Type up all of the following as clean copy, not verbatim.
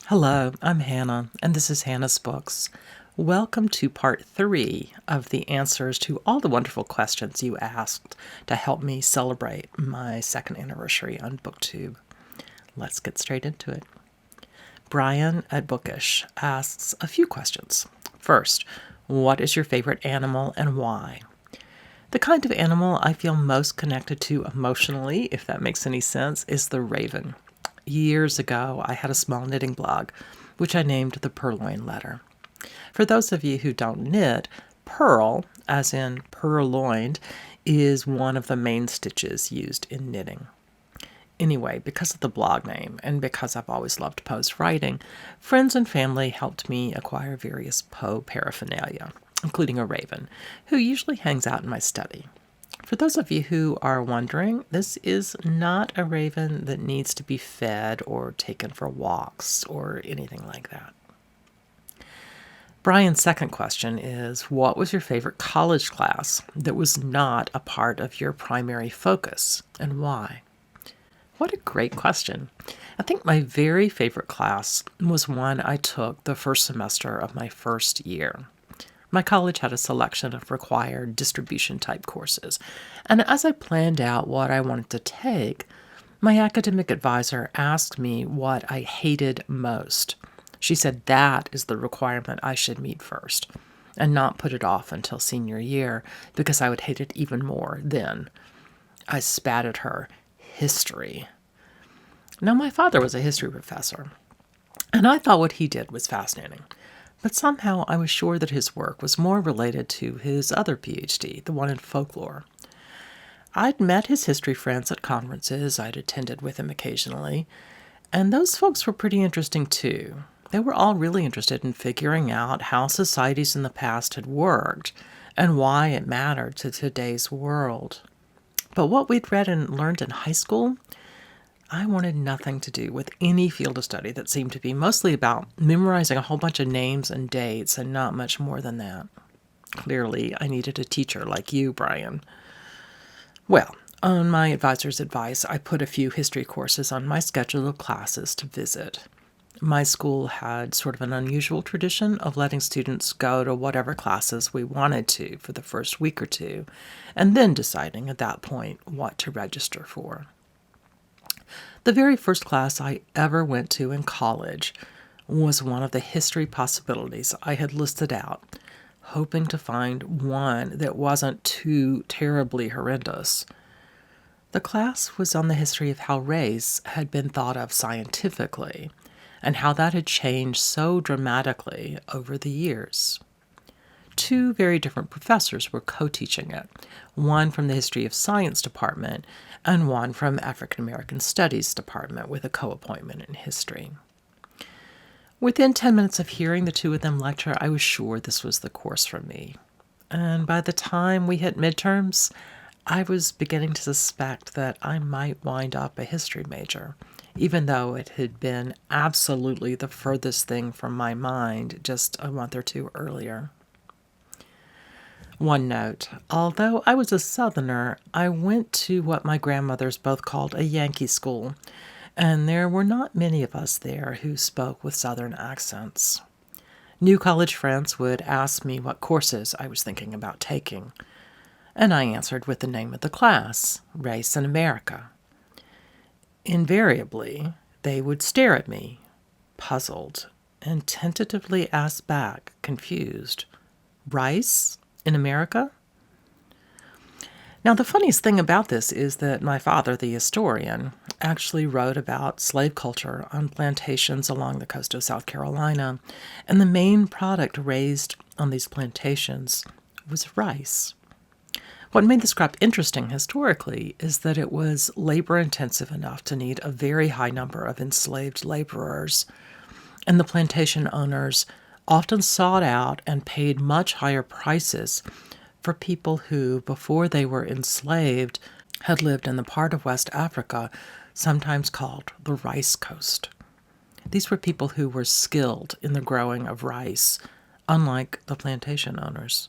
Hello, I'm Hannah, and this is Hannah's Books. Welcome to part 3 of the answers to all the wonderful questions you asked to help me celebrate my second anniversary on BookTube. Let's get straight into it. Brian at Bookish asks a few questions. First, what is your favorite animal and why? The kind of animal I feel most connected to emotionally, if that makes any sense, is the raven. Years ago, I had a small knitting blog, which I named the Purloin Letter. For those of you who don't knit, purl, as in purloined, is one of the main stitches used in knitting. Anyway, because of the blog name and because I've always loved Poe's writing, friends and family helped me acquire various Poe paraphernalia, including a raven, who usually hangs out in my study. For those of you who are wondering, this is not a raven that needs to be fed or taken for walks or anything like that. Brian's second question is, what was your favorite college class that was not a part of your primary focus, and why? What a great question. I think my very favorite class was one I took the first semester of my first year. My college had a selection of required distribution-type courses, and as I planned out what I wanted to take, my academic advisor asked me what I hated most. She said that is the requirement I should meet first, and not put it off until senior year, because I would hate it even more then. I spat at her. History. Now, my father was a history professor, and I thought what he did was fascinating. But somehow I was sure that his work was more related to his other PhD, the one in folklore. I'd met his history friends at conferences I'd attended with him occasionally, and those folks were pretty interesting too. They were all really interested in figuring out how societies in the past had worked and why it mattered to today's world. But what we'd read and learned in high school, I wanted nothing to do with any field of study that seemed to be mostly about memorizing a whole bunch of names and dates and not much more than that. Clearly, I needed a teacher like you, Brian. Well, on my advisor's advice, I put a few history courses on my schedule of classes to visit. My school had sort of an unusual tradition of letting students go to whatever classes we wanted to for the first week or two, and then deciding at that point what to register for. The very first class I ever went to in college was one of the history possibilities I had listed out, hoping to find one that wasn't too terribly horrendous. The class was on the history of how race had been thought of scientifically, and how that had changed so dramatically over the years. Two very different professors were co-teaching it, one from the History of Science department and one from African American Studies department with a co-appointment in history. Within 10 minutes of hearing the two of them lecture, I was sure this was the course for me. And by the time we hit midterms, I was beginning to suspect that I might wind up a history major, even though it had been absolutely the furthest thing from my mind just a month or two earlier. One note, although I was a Southerner, I went to what my grandmothers both called a Yankee school, and there were not many of us there who spoke with Southern accents. New college friends would ask me what courses I was thinking about taking, and I answered with the name of the class, Race in America. Invariably, they would stare at me, puzzled, and tentatively ask back, confused, Rice in America? Now, the funniest thing about this is that my father, the historian, actually wrote about slave culture on plantations along the coast of South Carolina, and the main product raised on these plantations was rice. What made this crop interesting historically is that it was labor-intensive enough to need a very high number of enslaved laborers, and the plantation owners often sought out and paid much higher prices for people who, before they were enslaved, had lived in the part of West Africa sometimes called the Rice Coast. These were people who were skilled in the growing of rice, unlike the plantation owners.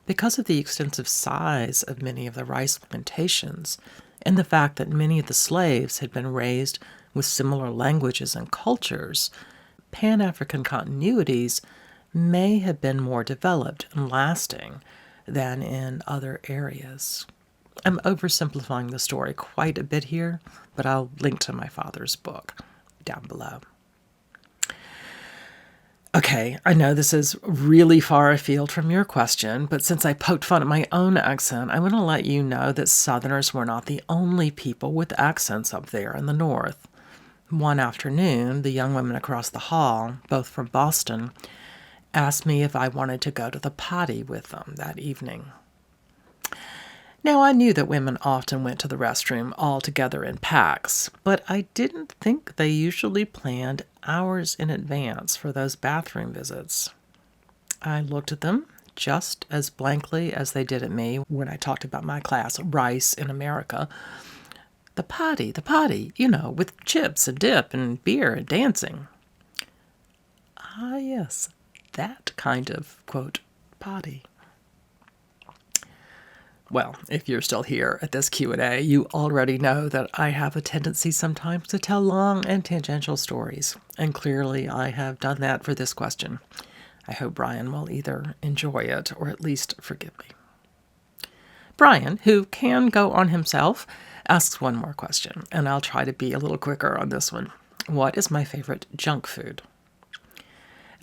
Because of the extensive size of many of the rice plantations, and the fact that many of the slaves had been raised with similar languages and cultures, Pan-African continuities may have been more developed and lasting than in other areas. I'm oversimplifying the story quite a bit here, but I'll link to my father's book down below. Okay, I know this is really far afield from your question, but since I poked fun at my own accent, I want to let you know that Southerners were not the only people with accents up there in the North. One afternoon, the young women across the hall, both from Boston, asked me if I wanted to go to the potty with them that evening. Now, I knew that women often went to the restroom all together in packs, but I didn't think they usually planned hours in advance for those bathroom visits. I looked at them just as blankly as they did at me when I talked about my class, Rice in America. The potty, with chips and dip and beer and dancing. Ah, yes, that kind of, quote, potty. Well, if you're still here at this Q&A, you already know that I have a tendency sometimes to tell long and tangential stories, and clearly I have done that for this question. I hope Brian will either enjoy it or at least forgive me. Brian, who can go on himself, asks one more question, and I'll try to be a little quicker on this one. What is my favorite junk food?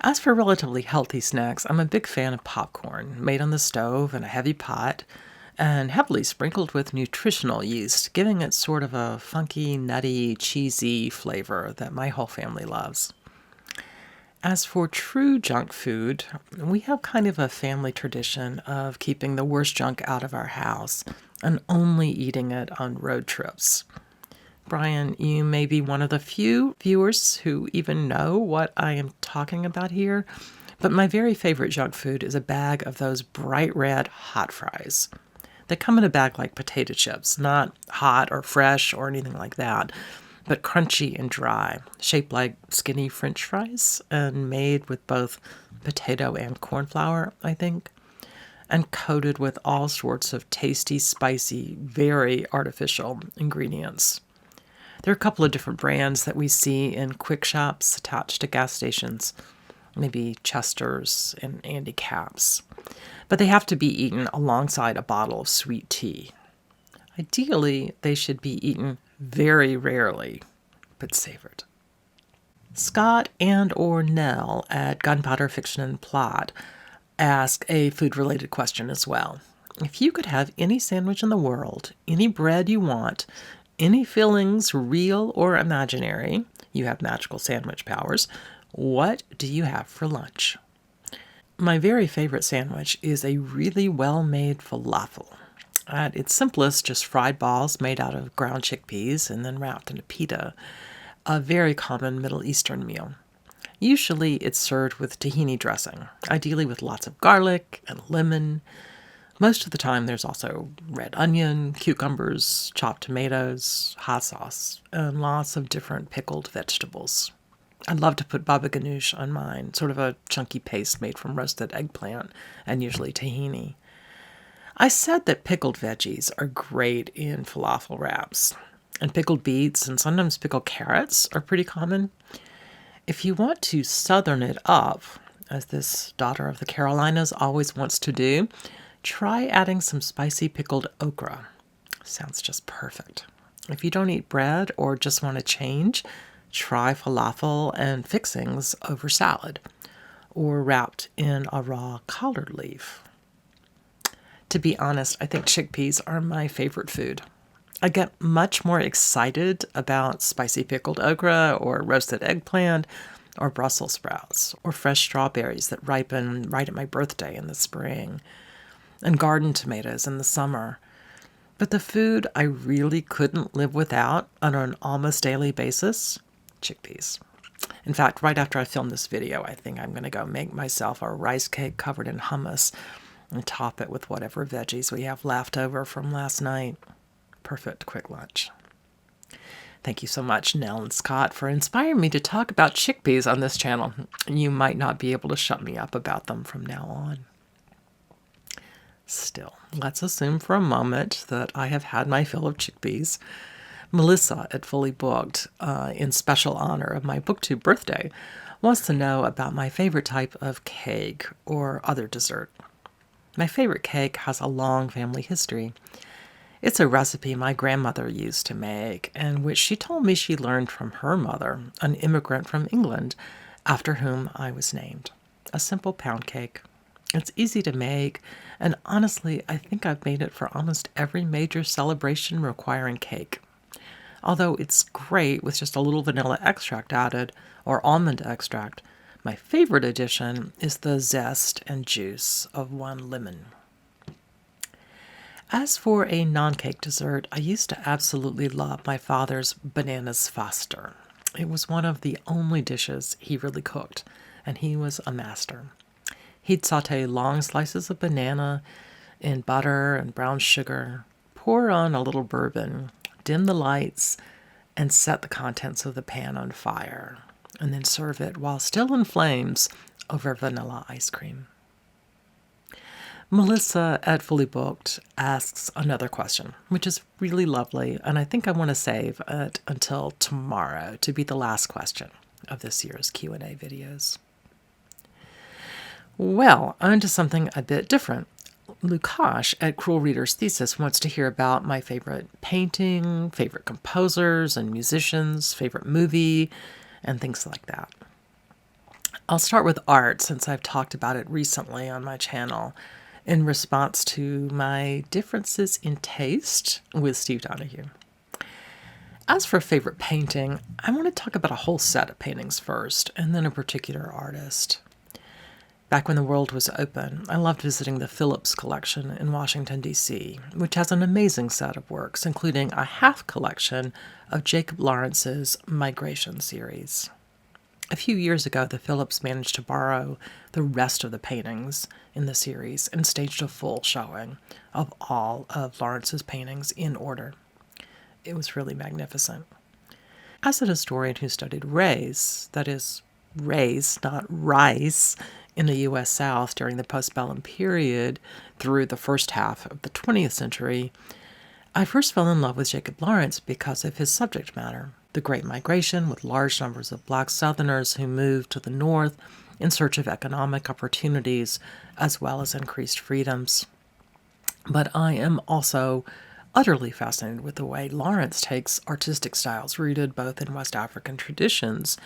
As for relatively healthy snacks, I'm a big fan of popcorn, made on the stove in a heavy pot, and heavily sprinkled with nutritional yeast, giving it sort of a funky, nutty, cheesy flavor that my whole family loves. As for true junk food, we have kind of a family tradition of keeping the worst junk out of our house and only eating it on road trips. Brian, you may be one of the few viewers who even know what I am talking about here, but my very favorite junk food is a bag of those bright red hot fries. They come in a bag like potato chips, not hot or fresh or anything like that, but crunchy and dry, shaped like skinny French fries and made with both potato and corn flour, I think, and coated with all sorts of tasty, spicy, very artificial ingredients. There are a couple of different brands that we see in quick shops attached to gas stations, maybe Chester's and Andy Capp's. But they have to be eaten alongside a bottle of sweet tea. Ideally, they should be eaten very rarely, but savored. Scott and or Nell at Gunpowder Fiction and Plot ask a food-related question as well. If you could have any sandwich in the world, any bread you want, any fillings, real or imaginary, you have magical sandwich powers, what do you have for lunch? My very favorite sandwich is a really well-made falafel. At its simplest, just fried balls made out of ground chickpeas and then wrapped in a pita, a very common Middle Eastern meal. Usually it's served with tahini dressing, ideally with lots of garlic and lemon. Most of the time there's also red onion, cucumbers, chopped tomatoes, hot sauce, and lots of different pickled vegetables. I'd love to put baba ganoush on mine, sort of a chunky paste made from roasted eggplant and usually tahini. I said that pickled veggies are great in falafel wraps, and pickled beets and sometimes pickled carrots are pretty common. If you want to southern it up, as this daughter of the Carolinas always wants to do, try adding some spicy pickled okra. Sounds just perfect. If you don't eat bread or just want to change, try falafel and fixings over salad, or wrapped in a raw collard leaf. To be honest, I think chickpeas are my favorite food. I get much more excited about spicy pickled okra or roasted eggplant or Brussels sprouts or fresh strawberries that ripen right at my birthday in the spring and garden tomatoes in the summer. But the food I really couldn't live without on an almost daily basis, chickpeas. In fact, right after I film this video, I think I'm going to go make myself a rice cake covered in hummus and top it with whatever veggies we have left over from last night. Perfect quick lunch. Thank you so much, Nell and Scott, for inspiring me to talk about chickpeas on this channel. You might not be able to shut me up about them from now on. Still, let's assume for a moment that I have had my fill of chickpeas. Melissa at Fully Booked, in special honor of my BookTube birthday, wants to know about my favorite type of cake or other dessert. My favorite cake has a long family history. It's a recipe my grandmother used to make, and which she told me she learned from her mother, an immigrant from England, after whom I was named. A simple pound cake. It's easy to make, and honestly, I think I've made it for almost every major celebration requiring cake. Although it's great with just a little vanilla extract added, or almond extract, my favorite addition is the zest and juice of one lemon. As for a non-cake dessert, I used to absolutely love my father's bananas foster. It was one of the only dishes he really cooked, and he was a master. He'd saute long slices of banana in butter and brown sugar, pour on a little bourbon, dim the lights, and set the contents of the pan on fire, and then serve it while still in flames over vanilla ice cream. Melissa at Fully Booked asks another question, which is really lovely, and I think I want to save it until tomorrow to be the last question of this year's Q&A videos. Well, on to something a bit different. Lukash at Cruel Reader's Thesis wants to hear about my favorite painting, favorite composers and musicians, favorite movie, and things like that. I'll start with art since I've talked about it recently on my channel in response to my differences in taste with Steve Donahue. As for favorite painting, I want to talk about a whole set of paintings first, and then a particular artist. Back when the world was open, I loved visiting the Phillips Collection in Washington, D.C., which has an amazing set of works, including a half collection of Jacob Lawrence's Migration series. A few years ago, the Phillips managed to borrow the rest of the paintings in the series and staged a full showing of all of Lawrence's paintings in order. It was really magnificent. As a historian who studied race, that is, race, not rice, in the U.S. South during the postbellum period through the first half of the 20th century, I first fell in love with Jacob Lawrence because of his subject matter, the Great Migration, with large numbers of black Southerners who moved to the North in search of economic opportunities as well as increased freedoms. But I am also utterly fascinated with the way Lawrence takes artistic styles rooted both in West African traditions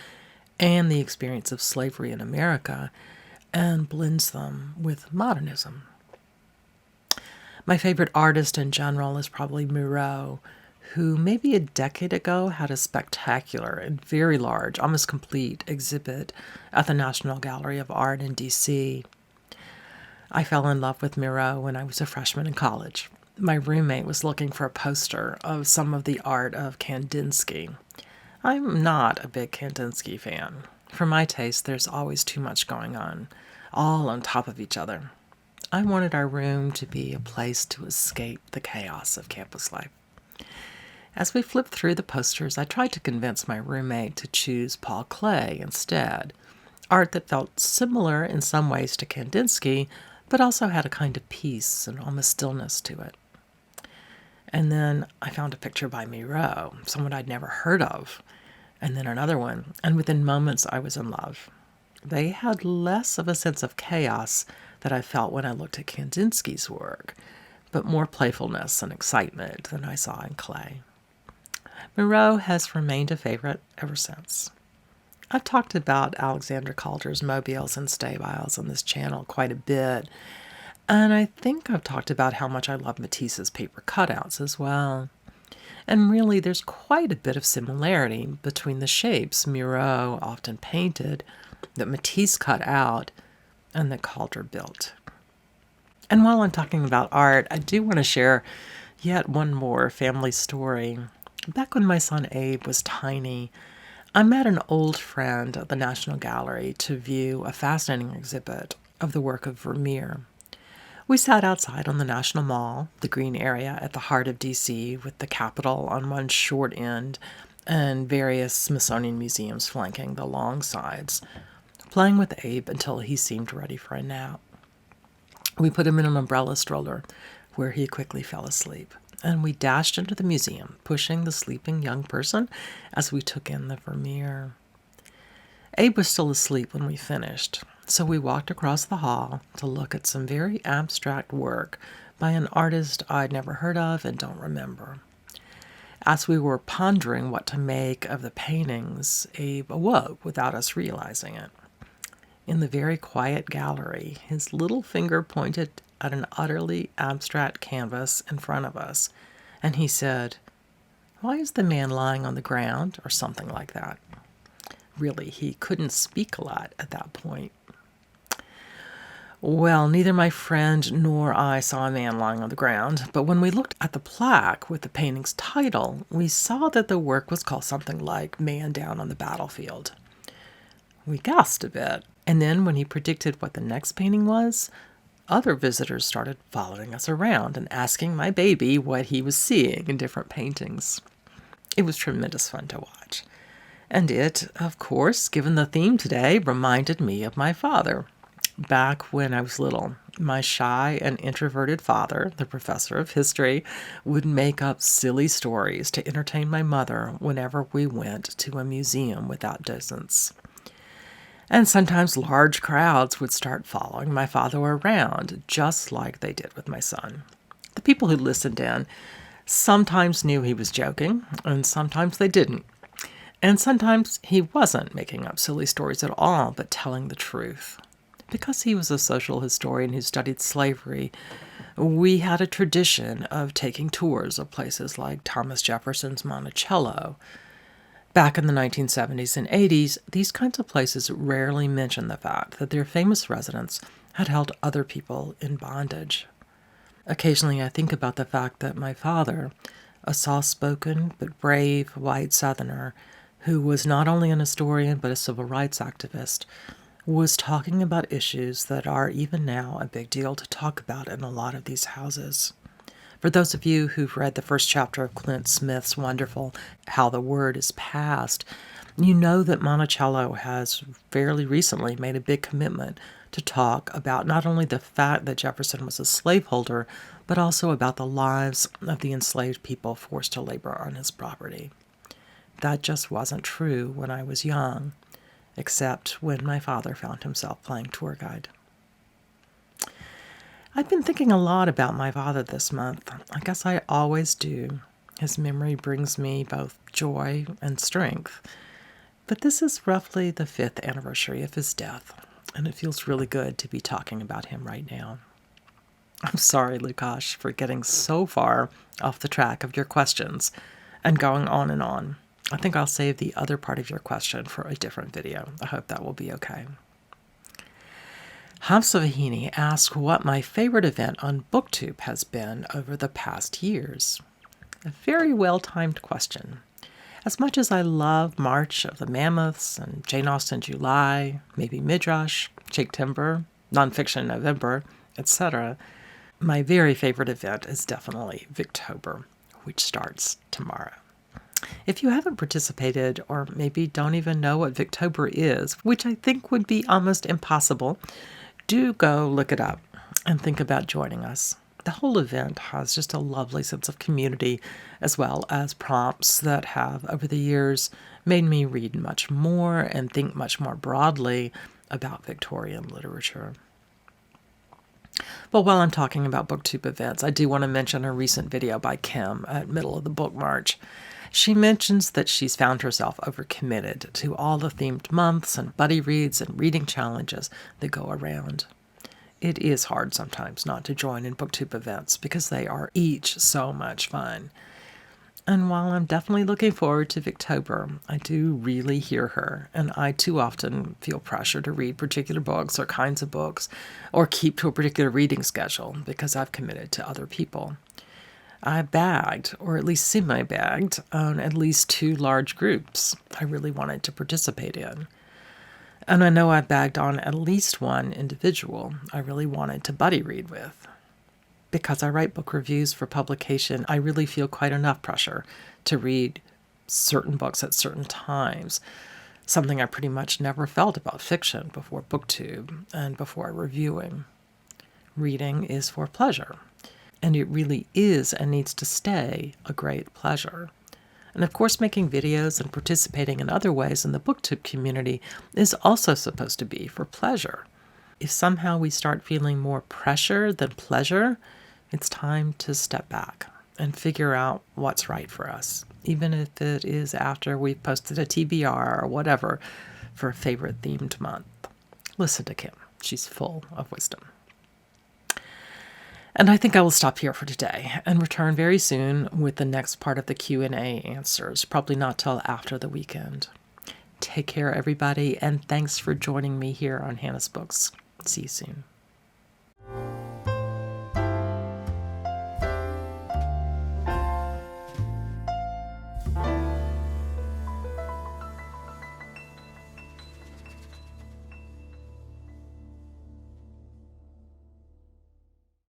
and the experience of slavery in America and blends them with modernism. My favorite artist in general is probably Miro, who maybe a decade ago had a spectacular and very large, almost complete exhibit at the National Gallery of Art in D.C. I fell in love with Miro when I was a freshman in college. My roommate was looking for a poster of some of the art of Kandinsky. I'm not a big Kandinsky fan. For my taste, there's always too much going on, all on top of each other. I wanted our room to be a place to escape the chaos of campus life. As we flipped through the posters, I tried to convince my roommate to choose Paul Klee instead, art that felt similar in some ways to Kandinsky, but also had a kind of peace and almost stillness to it. And then I found a picture by Miro, someone I'd never heard of, and then another one, and within moments I was in love. They had less of a sense of chaos that I felt when I looked at Kandinsky's work, but more playfulness and excitement than I saw in Klee. Miro has remained a favorite ever since. I've talked about Alexander Calder's mobiles and stabiles on this channel quite a bit, and I think I've talked about how much I love Matisse's paper cutouts as well. And really, there's quite a bit of similarity between the shapes Miro often painted, that Matisse cut out, and that Calder built. And while I'm talking about art, I do want to share yet one more family story. Back when my son Abe was tiny, I met an old friend at the National Gallery to view a fascinating exhibit of the work of Vermeer. We sat outside on the National Mall, the green area at the heart of D.C., with the Capitol on one short end and various Smithsonian museums flanking the long sides, playing with Abe until he seemed ready for a nap. We put him in an umbrella stroller, where he quickly fell asleep. and we dashed into the museum, pushing the sleeping young person as we took in the Vermeer. Abe was still asleep when we finished, so we walked across the hall to look at some very abstract work by an artist I'd never heard of and don't remember. As we were pondering what to make of the paintings, Abe awoke without us realizing it. In the very quiet gallery, his little finger pointed at an utterly abstract canvas in front of us, and he said, "Why is the man lying on the ground?" or something like that. Really, he couldn't speak a lot at that point. Well, neither my friend nor I saw a man lying on the ground, but when we looked at the plaque with the painting's title, we saw that the work was called something like Man Down on the Battlefield. We gasped a bit, and then when he predicted what the next painting was, other visitors started following us around and asking my baby what he was seeing in different paintings. It was tremendous fun to watch. And it, of course, given the theme today, reminded me of my father. Back when I was little, my shy and introverted father, the professor of history, would make up silly stories to entertain my mother whenever we went to a museum without distance. And sometimes large crowds would start following my father around, just like they did with my son. The people who listened in sometimes knew he was joking, and sometimes they didn't. And sometimes he wasn't making up silly stories at all, but telling the truth. Because he was a social historian who studied slavery, we had a tradition of taking tours of places like Thomas Jefferson's Monticello. Back in the 1970s and 80s, these kinds of places rarely mentioned the fact that their famous residents had held other people in bondage. Occasionally, I think about the fact that my father, a soft-spoken but brave white Southerner who was not only an historian but a civil rights activist, was talking about issues that are even now a big deal to talk about in a lot of these houses. For those of you who've read the first chapter of Clint Smith's wonderful How the Word is Passed, you know that Monticello has fairly recently made a big commitment to talk about not only the fact that Jefferson was a slaveholder, but also about the lives of the enslaved people forced to labor on his property. That just wasn't true when I was young, except when my father found himself playing tour guide. I've been thinking a lot about my father this month. I guess I always do. His memory brings me both joy and strength. But this is roughly the 5th anniversary of his death, and it feels really good to be talking about him right now. I'm sorry, Lukash, for getting so far off the track of your questions and going on and on. I think I'll save the other part of your question for a different video. I hope that will be okay. Hamza Vahini asked what my favorite event on BookTube has been over the past years. A very well-timed question. As much as I love March of the Mammoths and Jane Austen July, maybe Midrash, Jake Timber, Nonfiction November, etc., my very favorite event is definitely Victober, which starts tomorrow. If you haven't participated or maybe don't even know what Victober is, which I think would be almost impossible, do go look it up and think about joining us. The whole event has just a lovely sense of community as well as prompts that have, over the years, made me read much more and think much more broadly about Victorian literature. But while I'm talking about BookTube events, I do want to mention a recent video by Kim at Middle of the Book March. She mentions that she's found herself overcommitted to all the themed months and buddy reads and reading challenges that go around. It is hard sometimes not to join in BookTube events because they are each so much fun. And while I'm definitely looking forward to Victober, I do really hear her, and I too often feel pressure to read particular books or kinds of books or keep to a particular reading schedule because I've committed to other people. I bagged, or at least semi-bagged, on at least 2 large groups I really wanted to participate in. And I know I bagged on at least one individual I really wanted to buddy read with. Because I write book reviews for publication, I really feel quite enough pressure to read certain books at certain times, something I pretty much never felt about fiction before BookTube and before reviewing. Reading is for pleasure. And it really is and needs to stay a great pleasure. And of course, making videos and participating in other ways in the BookTube community is also supposed to be for pleasure. If somehow we start feeling more pressure than pleasure, it's time to step back and figure out what's right for us, even if it is after we've posted a TBR or whatever for a favorite themed month. Listen to Kim. She's full of wisdom. And I think I will stop here for today and return very soon with the next part of the Q&A answers, probably not till after the weekend. Take care, everybody, and thanks for joining me here on Hannah's Books. See you soon.